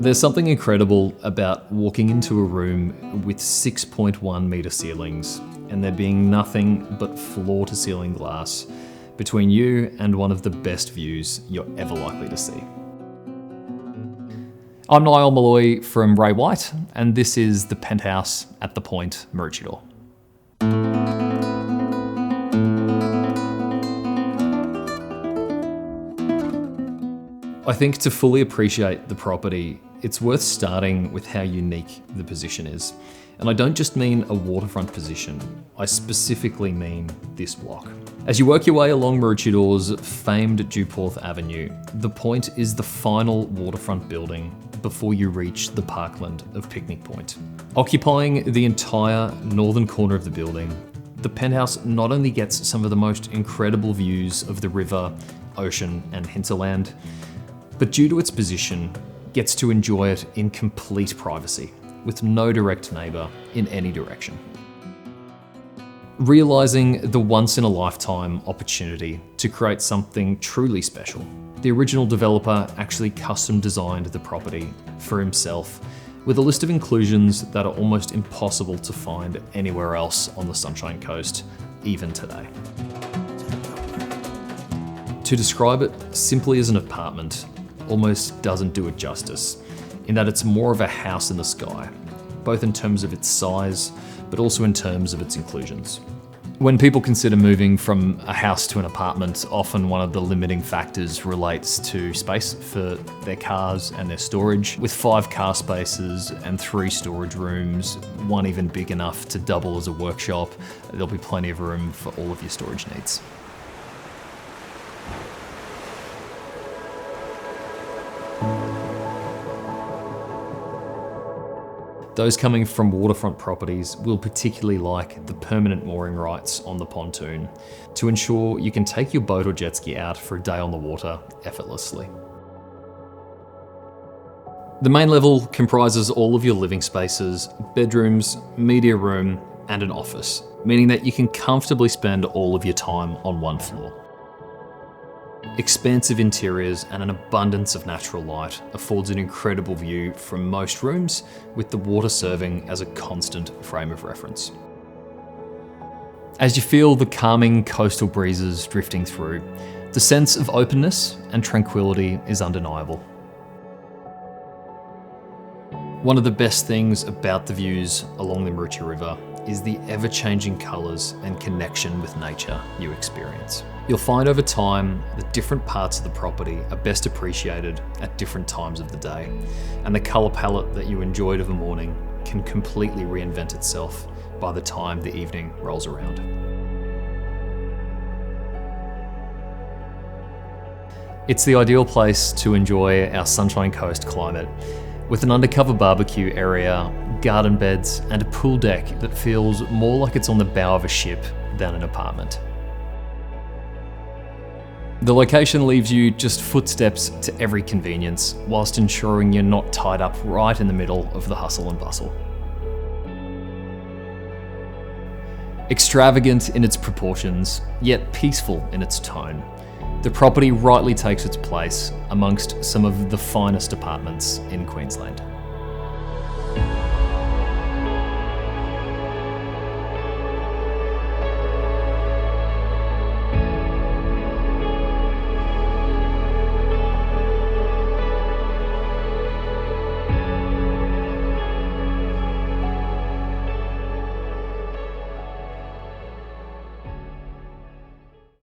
There's something incredible about walking into a room with 6.1 metre ceilings and there being nothing but floor-to-ceiling glass between you and one of the best views you're ever likely to see. I'm Niall Molloy from Ray White, and this is the Penthouse at the Point, Maroochydore. I think to fully appreciate the property, it's worth starting with how unique the position is. And I don't just mean a waterfront position, I specifically mean this block. As you work your way along Maroochydores famed Dewporth Avenue, the Point is the final waterfront building before you reach the parkland of Picnic Point. Occupying the entire northern corner of the building, the Penthouse not only gets some of the most incredible views of the river, ocean, and hinterland, but due to its position, gets to enjoy it in complete privacy, with no direct neighbour in any direction. Realising the once-in-a-lifetime opportunity to create something truly special, the original developer actually custom designed the property for himself with a list of inclusions that are almost impossible to find anywhere else on the Sunshine Coast, even today. To describe it simply as an apartment almost doesn't do it justice, in that it's more of a house in the sky, both in terms of its size, but also in terms of its inclusions. When people consider moving from a house to an apartment, often one of the limiting factors relates to space for their cars and their storage. With 5 car spaces and 3 storage rooms, one even big enough to double as a workshop, there'll be plenty of room for all of your storage needs. Those coming from waterfront properties will particularly like the permanent mooring rights on the pontoon to ensure you can take your boat or jet ski out for a day on the water effortlessly. The main level comprises all of your living spaces, bedrooms, media room, and an office, meaning that you can comfortably spend all of your time on one floor. Expansive interiors and an abundance of natural light affords an incredible view from most rooms, with the water serving as a constant frame of reference. As you feel the calming coastal breezes drifting through, the sense of openness and tranquility is undeniable. One of the best things about the views along the Maroochydore River is the ever-changing colours and connection with nature you experience. You'll find over time that different parts of the property are best appreciated at different times of the day, and the colour palette that you enjoyed of a morning can completely reinvent itself by the time the evening rolls around. It's the ideal place to enjoy our Sunshine Coast climate, with an undercover barbecue area, garden beds, and a pool deck that feels more like it's on the bow of a ship than an apartment. The location leaves you just footsteps to every convenience, whilst ensuring you're not tied up right in the middle of the hustle and bustle. Extravagant in its proportions, yet peaceful in its tone, the property rightly takes its place amongst some of the finest apartments in Queensland.